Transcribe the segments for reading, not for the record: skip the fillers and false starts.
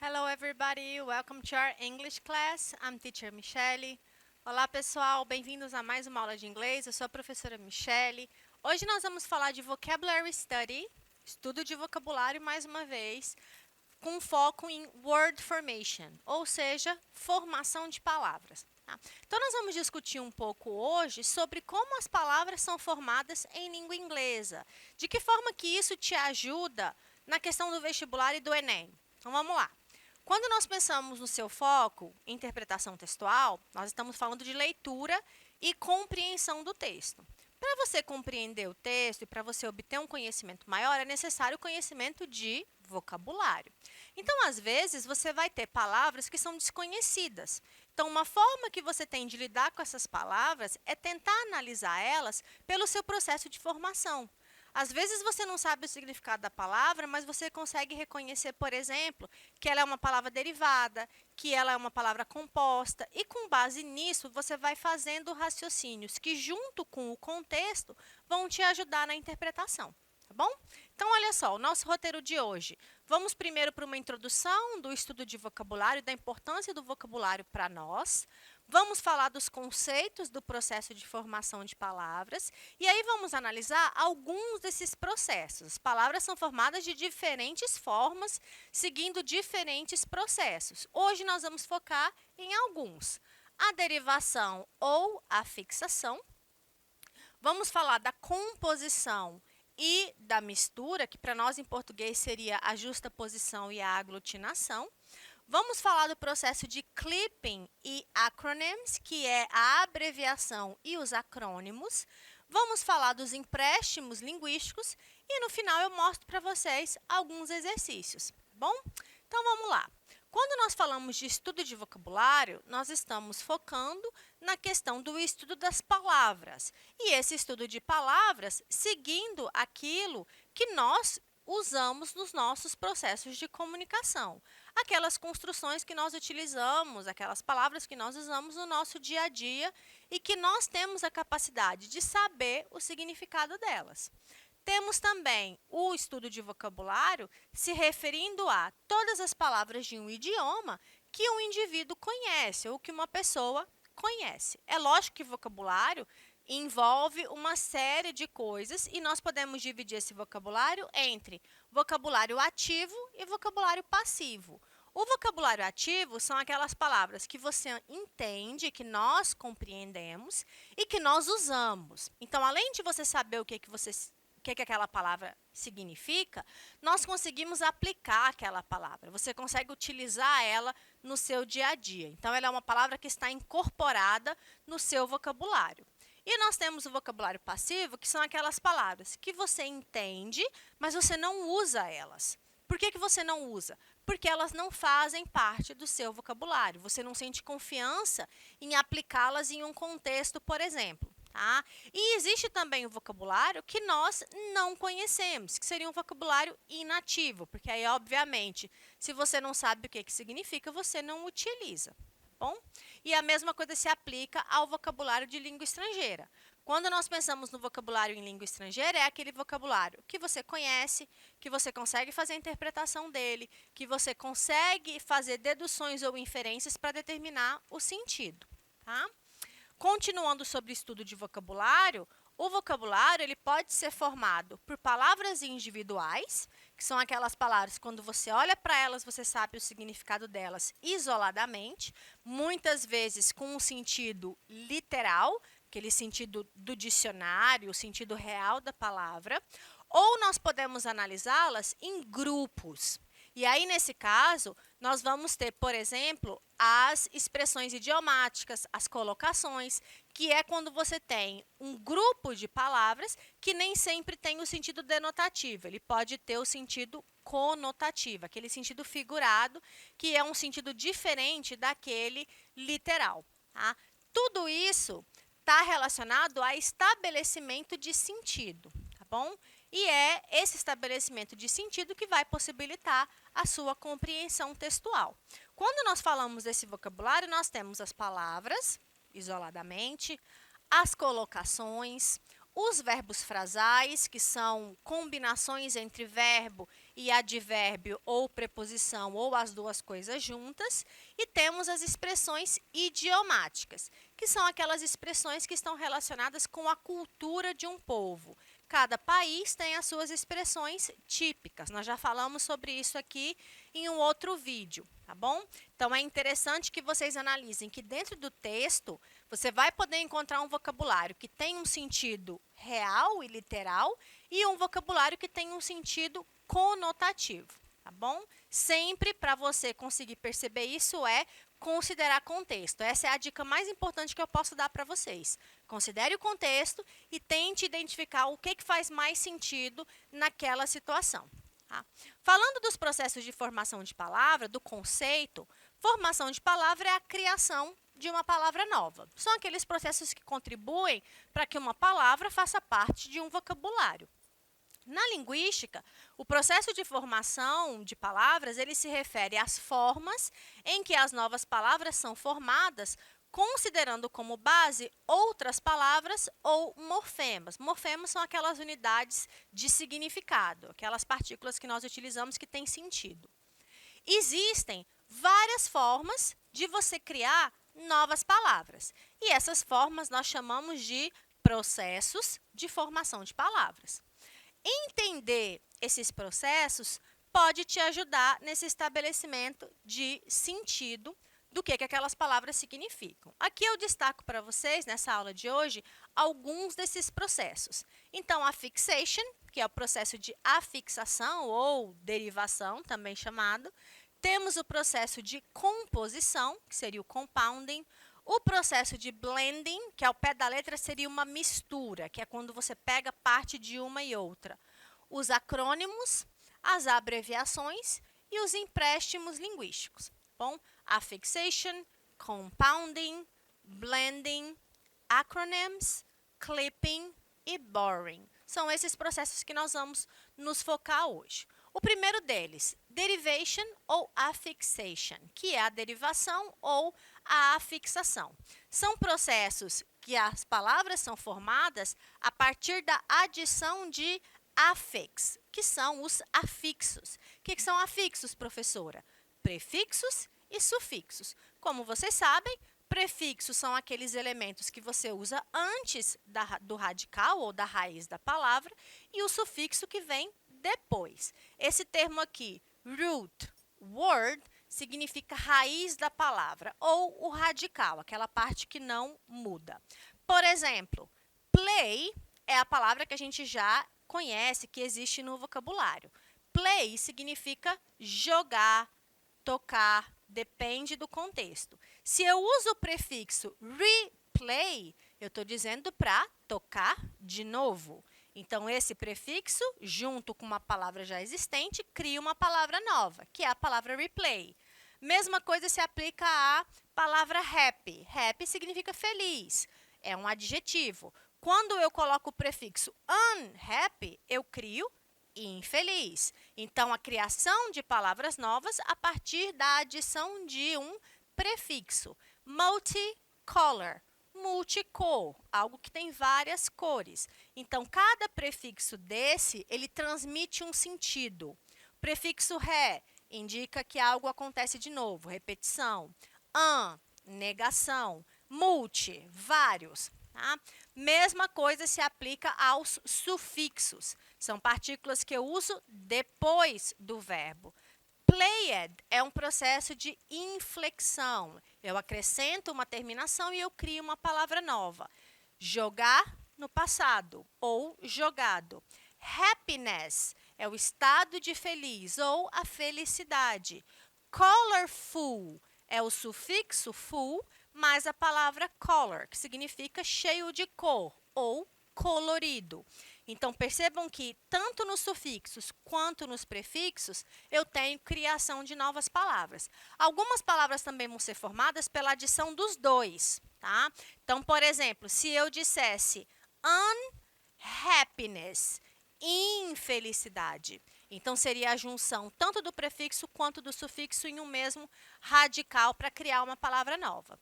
Hello everybody, welcome to our English class. I'm teacher Michelle. Olá pessoal, bem-vindos a mais uma aula de inglês. Eu sou a professora Michelle. Hoje nós vamos falar de Vocabulary Study, estudo de vocabulário mais uma vez, com foco em word formation, ou seja, formação de palavras. Tá? Então nós vamos discutir um pouco hoje sobre como as palavras são formadas em língua inglesa. De que forma que isso te ajuda na questão do vestibular e do Enem. Então vamos lá. Quando nós pensamos no seu foco, interpretação textual, nós estamos falando de leitura e compreensão do texto. Para você compreender o texto e para você obter um conhecimento maior, é necessário conhecimento de vocabulário. Então, às vezes, você vai ter palavras que são desconhecidas. Então, uma forma que você tem de lidar com essas palavras é tentar analisar elas pelo seu processo de formação. Às vezes você não sabe o significado da palavra, mas você consegue reconhecer, por exemplo, que ela é uma palavra derivada, que ela é uma palavra composta, e com base nisso você vai fazendo raciocínios que, junto com o contexto, vão te ajudar na interpretação. Tá bom? Então, olha só, o nosso roteiro de hoje. Vamos primeiro para uma introdução do estudo de vocabulário, da importância do vocabulário para nós. Vamos falar dos conceitos do processo de formação de palavras. E aí vamos analisar alguns desses processos. As palavras são formadas de diferentes formas, seguindo diferentes processos. Hoje nós vamos focar em alguns. A derivação ou a fixação. Vamos falar da composição e da mistura, que para nós em português seria a justaposição e a aglutinação. Vamos falar do processo de clipping e acronyms, que é a abreviação e os acrônimos. Vamos falar dos empréstimos linguísticos e no final eu mostro para vocês alguns exercícios, tá bom? Então vamos lá. Quando nós falamos de estudo de vocabulário, nós estamos focando na questão do estudo das palavras. E esse estudo de palavras seguindo aquilo que nós usamos nos nossos processos de comunicação. Aquelas construções que nós utilizamos, aquelas palavras que nós usamos no nosso dia a dia e que nós temos a capacidade de saber o significado delas. Temos também o estudo de vocabulário se referindo a todas as palavras de um idioma que um indivíduo conhece ou que uma pessoa conhece. É lógico que vocabulário envolve uma série de coisas e nós podemos dividir esse vocabulário entre vocabulário ativo e vocabulário passivo. O vocabulário ativo são aquelas palavras que você entende, que nós compreendemos e que nós usamos. Então, além de você saber o que aquela palavra significa, nós conseguimos aplicar aquela palavra. Você consegue utilizar ela no seu dia a dia. Então, ela é uma palavra que está incorporada no seu vocabulário. E nós temos o vocabulário passivo, que são aquelas palavras que você entende, mas você não usa elas. Por que você não usa? Porque elas não fazem parte do seu vocabulário. Você não sente confiança em aplicá-las em um contexto, por exemplo. Tá? E existe também o vocabulário que nós não conhecemos, que seria um vocabulário inativo, porque aí, obviamente, se você não sabe o que significa, você não utiliza. Bom? E a mesma coisa se aplica ao vocabulário de língua estrangeira. Quando nós pensamos no vocabulário em língua estrangeira, é aquele vocabulário que você conhece, que você consegue fazer a interpretação dele, que você consegue fazer deduções ou inferências para determinar o sentido. Tá? Continuando sobre o estudo de vocabulário, o vocabulário ele pode ser formado por palavras individuais, que são aquelas palavras que quando você olha para elas, você sabe o significado delas isoladamente, muitas vezes com um sentido literal, aquele sentido do dicionário, o sentido real da palavra, ou nós podemos analisá-las em grupos. E aí, nesse caso, nós vamos ter, por exemplo, as expressões idiomáticas, as colocações, que é quando você tem um grupo de palavras que nem sempre tem o sentido denotativo. Ele pode ter o sentido conotativo, aquele sentido figurado, que é um sentido diferente daquele literal. Tá? Tudo isso está relacionado a estabelecimento de sentido, tá bom? E é esse estabelecimento de sentido que vai possibilitar a sua compreensão textual. Quando nós falamos desse vocabulário, nós temos as palavras, isoladamente, as colocações, os verbos frasais, que são combinações entre verbo e advérbio ou preposição ou as duas coisas juntas, e temos as expressões idiomáticas, que são aquelas expressões que estão relacionadas com a cultura de um povo. Cada país tem as suas expressões típicas. Nós já falamos sobre isso aqui em um outro vídeo, tá bom? Então, é interessante que vocês analisem que dentro do texto, você vai poder encontrar um vocabulário que tem um sentido real e literal e um vocabulário que tem um sentido conotativo, tá bom? Sempre para você conseguir perceber isso considerar contexto. Essa é a dica mais importante que eu posso dar para vocês. Considere o contexto e tente identificar o que faz mais sentido naquela situação. Tá? Falando dos processos de formação de palavra, do conceito, formação de palavra é a criação de uma palavra nova. São aqueles processos que contribuem para que uma palavra faça parte de um vocabulário. Na linguística, o processo de formação de palavras, ele se refere às formas em que as novas palavras são formadas, considerando como base outras palavras ou morfemas. Morfemas são aquelas unidades de significado, aquelas partículas que nós utilizamos que têm sentido. Existem várias formas de você criar novas palavras. E essas formas nós chamamos de processos de formação de palavras. Entender esses processos pode te ajudar nesse estabelecimento de sentido do que aquelas palavras significam. Aqui eu destaco para vocês, nessa aula de hoje, alguns desses processos. Então, a fixation, que é o processo de afixação ou derivação, também chamado. Temos o processo de composição, que seria o compounding. O processo de blending, que ao pé da letra seria uma mistura, que é quando você pega parte de uma e outra. Os acrônimos, as abreviações e os empréstimos linguísticos. Bom, affixation, compounding, blending, acronyms, clipping e borrowing. São esses processos que nós vamos nos focar hoje. O primeiro deles, derivation ou affixation, que é a derivação ou a afixação. São processos que as palavras são formadas a partir da adição de afix, que são os afixos. O que são afixos, professora? Prefixos e sufixos. Como vocês sabem, prefixos são aqueles elementos que você usa antes do radical ou da raiz da palavra e o sufixo que vem depois. Esse termo aqui, root word, significa raiz da palavra ou o radical, aquela parte que não muda. Por exemplo, play é a palavra que a gente já conhece, que existe no vocabulário. Play significa jogar, tocar, depende do contexto. Se eu uso o prefixo replay, eu estou dizendo para tocar de novo. Então, esse prefixo, junto com uma palavra já existente, cria uma palavra nova, que é a palavra replay. Mesma coisa se aplica à palavra happy. Happy significa feliz, é um adjetivo. Quando eu coloco o prefixo unhappy, eu crio infeliz. Então, a criação de palavras novas a partir da adição de um prefixo. Multicolor. Multicor, algo que tem várias cores. Então, cada prefixo desse, ele transmite um sentido. O prefixo ré indica que algo acontece de novo, repetição. Negação. Multi, vários. Tá? Mesma coisa se aplica aos sufixos. São partículas que eu uso depois do verbo. Played é um processo de inflexão. Eu acrescento uma terminação e eu crio uma palavra nova. Jogar no passado ou jogado. Happiness é o estado de feliz ou a felicidade. Colorful é o sufixo full mais a palavra color, que significa cheio de cor ou colorido. Então, percebam que tanto nos sufixos quanto nos prefixos, eu tenho criação de novas palavras. Algumas palavras também vão ser formadas pela adição dos dois, tá? Então, por exemplo, se eu dissesse unhappiness, infelicidade, Então, seria a junção tanto do prefixo quanto do sufixo em um mesmo radical para criar uma palavra nova.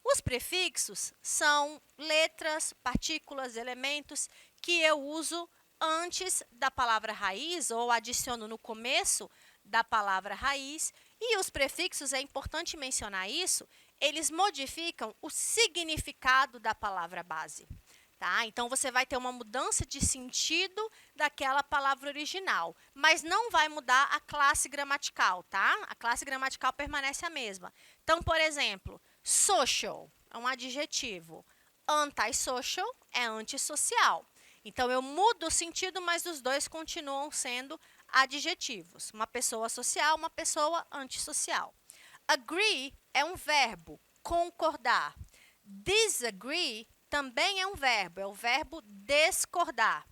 Os prefixos são letras, partículas, elementos que eu uso antes da palavra raiz ou adiciono no começo da palavra raiz. E os prefixos, é importante mencionar isso, eles modificam o significado da palavra base. Tá? Então, você vai ter uma mudança de sentido daquela palavra original, mas não vai mudar a classe gramatical, tá? A classe gramatical permanece a mesma. Então, por exemplo, social é um adjetivo, antisocial é antissocial. Então, eu mudo o sentido, mas os dois continuam sendo adjetivos. Uma pessoa social, uma pessoa antissocial. Agree é um verbo, concordar. Disagree também é um verbo, é o verbo discordar.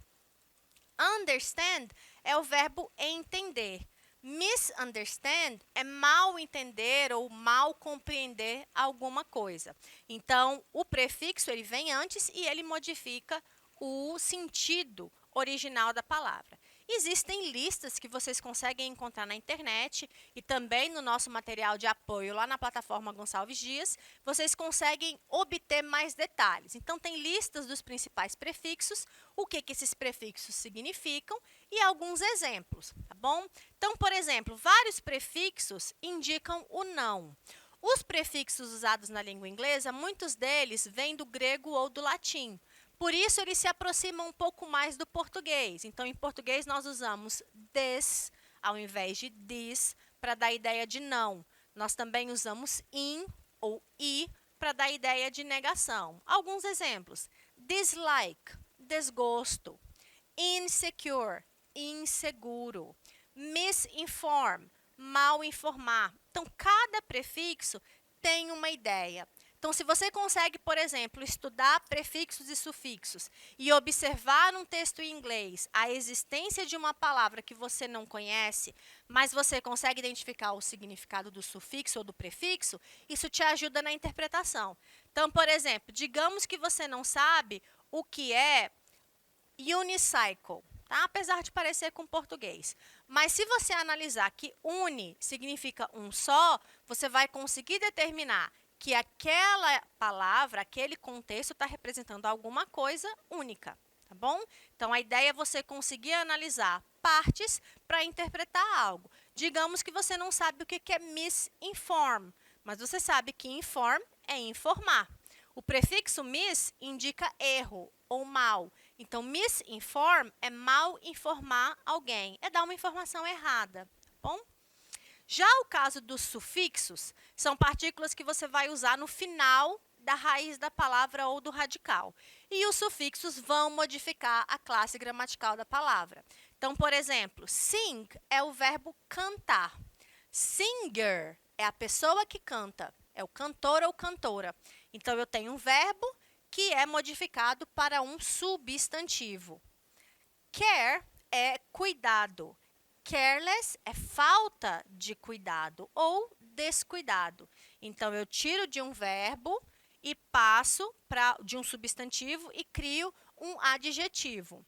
Understand é o verbo entender. Misunderstand é mal entender ou mal compreender alguma coisa. Então, o prefixo ele vem antes e ele modifica o sentido original da palavra. Existem listas que vocês conseguem encontrar na internet e também no nosso material de apoio lá na plataforma Gonçalves Dias, vocês conseguem obter mais detalhes. Então, tem listas dos principais prefixos, o que esses prefixos significam e alguns exemplos, tá bom? Então, por exemplo, vários prefixos indicam o não. Os prefixos usados na língua inglesa, muitos deles vêm do grego ou do latim. Por isso, eles se aproximam um pouco mais do português. Então, em português, nós usamos des ao invés de dis para dar a ideia de não. Nós também usamos in ou i para dar a ideia de negação. Alguns exemplos: dislike, desgosto; insecure, inseguro; misinform, mal informar. Então, cada prefixo tem uma ideia. Então, se você consegue, por exemplo, estudar prefixos e sufixos e observar num texto em inglês a existência de uma palavra que você não conhece, mas você consegue identificar o significado do sufixo ou do prefixo, isso te ajuda na interpretação. Então, por exemplo, digamos que você não sabe o que é unicycle, tá? Apesar de parecer com português. Mas se você analisar que uni significa um só, você vai conseguir determinar que aquela palavra, aquele contexto está representando alguma coisa única, tá bom? Então, a ideia é você conseguir analisar partes para interpretar algo. Digamos que você não sabe o que é misinform, mas você sabe que inform é informar. O prefixo mis indica erro ou mal. Então, misinform é mal informar alguém, é dar uma informação errada, tá bom? Já o caso dos sufixos, são partículas que você vai usar no final da raiz da palavra ou do radical. E os sufixos vão modificar a classe gramatical da palavra. Então, por exemplo, sing é o verbo cantar. Singer é a pessoa que canta, é o cantor ou cantora. Então, eu tenho um verbo que é modificado para um substantivo. Care é cuidado. Careless é falta de cuidado ou descuidado. Então, eu tiro de um verbo e passo de um substantivo e crio um adjetivo.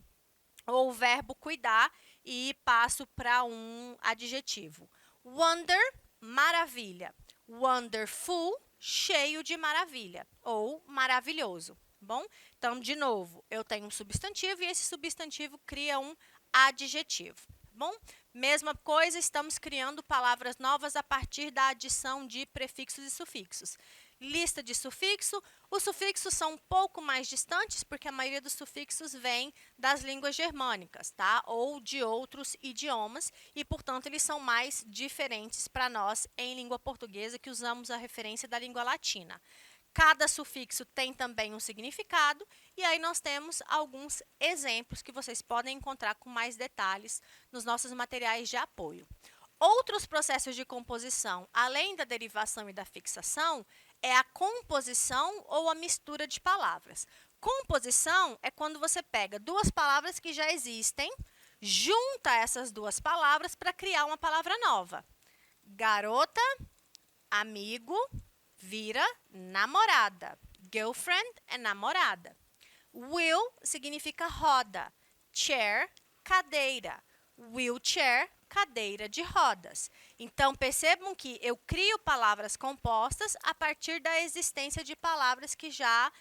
Ou o verbo cuidar e passo para um adjetivo. Wonder, maravilha. Wonderful, cheio de maravilha. Ou maravilhoso. Bom? Então, de novo, eu tenho um substantivo e esse substantivo cria um adjetivo. Bom? Mesma coisa, estamos criando palavras novas a partir da adição de prefixos e sufixos. Lista de sufixo. Os sufixos são um pouco mais distantes, porque a maioria dos sufixos vem das línguas germânicas, tá? Ou de outros idiomas, e, portanto, eles são mais diferentes para nós em língua portuguesa, que usamos a referência da língua latina. Cada sufixo tem também um significado, e aí nós temos alguns exemplos que vocês podem encontrar com mais detalhes nos nossos materiais de apoio. Outros processos de composição, além da derivação e da fixação, é a composição ou a mistura de palavras. Composição é quando você pega duas palavras que já existem, junta essas duas palavras para criar uma palavra nova. Garota, amigo, vira namorada. Girlfriend é namorada. Wheel significa roda. Chair, cadeira. wheelchair, cadeira de rodas. Então, percebam que eu crio palavras compostas a partir da existência de palavras que já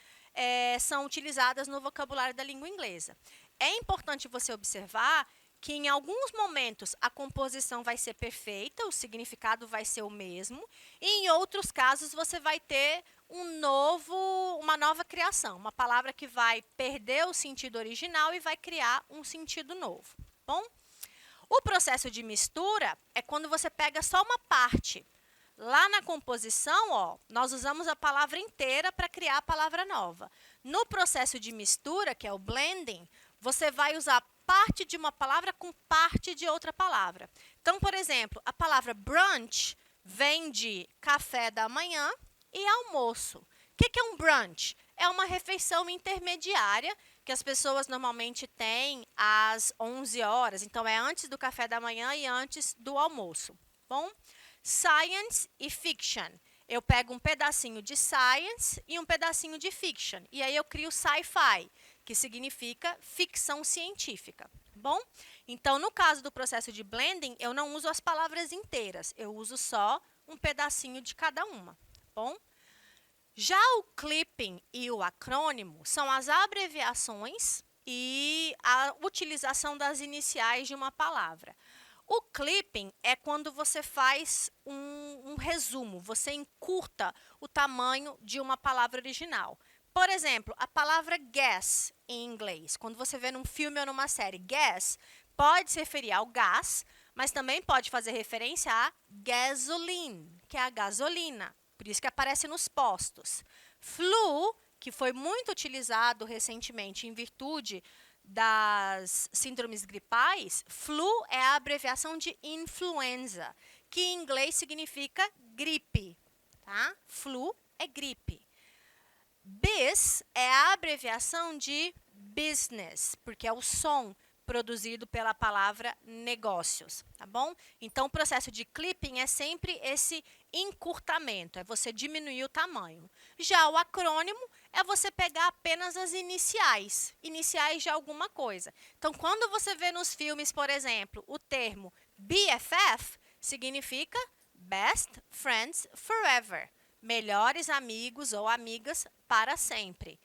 são utilizadas no vocabulário da língua inglesa. É importante você observar que em alguns momentos a composição vai ser perfeita, o significado vai ser o mesmo, e em outros casos você vai ter uma nova criação, uma palavra que vai perder o sentido original e vai criar um sentido novo. Bom? O processo de mistura é quando você pega só uma parte. Lá na composição, ó, nós usamos a palavra inteira para criar a palavra nova. No processo de mistura, que é o blending, você vai usar parte de uma palavra com parte de outra palavra. Então, por exemplo, a palavra brunch vem de café da manhã e almoço. O que é um brunch? É uma refeição intermediária que as pessoas normalmente têm às 11 horas. Então, é antes do café da manhã e antes do almoço. Bom? Science e fiction. Eu pego um pedacinho de science e um pedacinho de fiction. E aí eu crio sci-fi, que significa ficção científica. Bom? Então, no caso do processo de blending, eu não uso as palavras inteiras. Eu uso só um pedacinho de cada uma. Bom? Já o clipping e o acrônimo são as abreviações e a utilização das iniciais de uma palavra. O clipping é quando você faz um resumo, você encurta o tamanho de uma palavra original. Por exemplo, a palavra gas em inglês, quando você vê num filme ou numa série, gas pode se referir ao gás, mas também pode fazer referência a gasoline, que é a gasolina. Por isso que aparece nos postos. Flu, que foi muito utilizado recentemente em virtude das síndromes gripais, flu é a abreviação de influenza, que em inglês significa gripe. Tá? Flu é gripe. Biz é a abreviação de business, porque é o som produzido pela palavra negócios, tá bom? Então, o processo de clipping é sempre esse encurtamento, é você diminuir o tamanho. Já o acrônimo é você pegar apenas as iniciais de alguma coisa. Então, quando você vê nos filmes, por exemplo, o termo BFF, significa Best Friends Forever, melhores amigos ou amigas para sempre.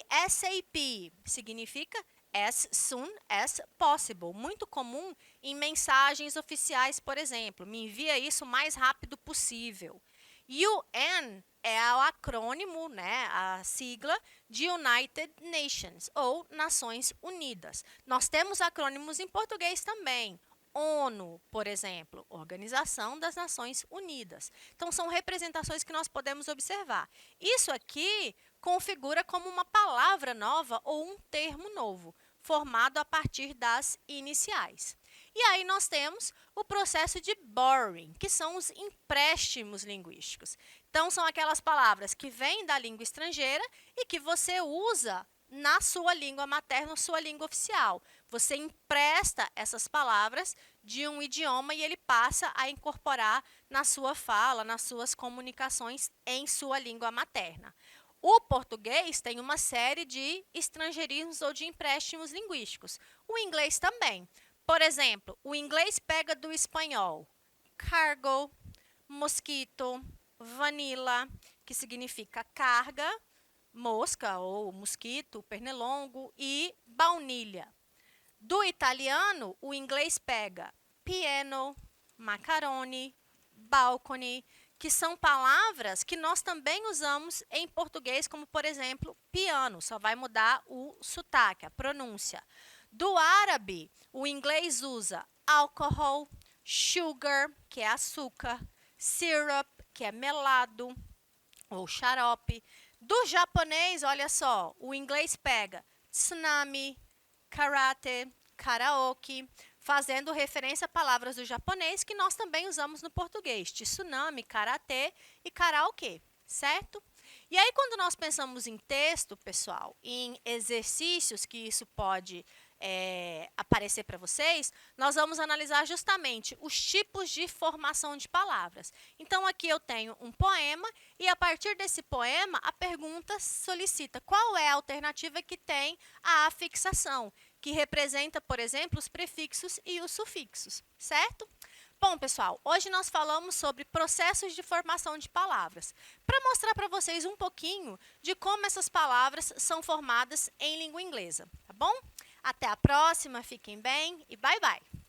ASAP significa as soon as possible, muito comum em mensagens oficiais, por exemplo, me envia isso o mais rápido possível. UN é o acrônimo, né, a sigla de United Nations, ou Nações Unidas. Nós temos acrônimos em português também. ONU, por exemplo, Organização das Nações Unidas. Então, são representações que nós podemos observar. Isso aqui configura como uma palavra nova ou um termo novo, formado a partir das iniciais. E aí nós temos o processo de borrowing, que são os empréstimos linguísticos. Então, são aquelas palavras que vêm da língua estrangeira e que você usa na sua língua materna, sua língua oficial. Você empresta essas palavras de um idioma e ele passa a incorporar na sua fala, nas suas comunicações em sua língua materna. O português tem uma série de estrangeirismos ou de empréstimos linguísticos. O inglês também. Por exemplo, o inglês pega do espanhol cargo, mosquito, vanilla, que significa carga, mosca ou mosquito, pernilongo, e baunilha. Do italiano, o inglês pega piano, macaroni, balcony, que são palavras que nós também usamos em português, como, por exemplo, piano, só vai mudar o sotaque, a pronúncia. Do árabe, o inglês usa alcohol, sugar, que é açúcar, syrup, que é melado ou xarope. Do japonês, olha só, o inglês pega tsunami, karate, karaoke, fazendo referência a palavras do japonês que nós também usamos no português, tsunami, karatê e karaokê, certo? E aí, quando nós pensamos em texto, pessoal, em exercícios que isso pode aparecer para vocês, nós vamos analisar justamente os tipos de formação de palavras. Então, aqui eu tenho um poema e, a partir desse poema, a pergunta solicita qual é a alternativa que tem a afixação, que representa, por exemplo, os prefixos e os sufixos, certo? Bom, pessoal, hoje nós falamos sobre processos de formação de palavras, para mostrar para vocês um pouquinho de como essas palavras são formadas em língua inglesa, tá bom? Até a próxima, fiquem bem e bye bye!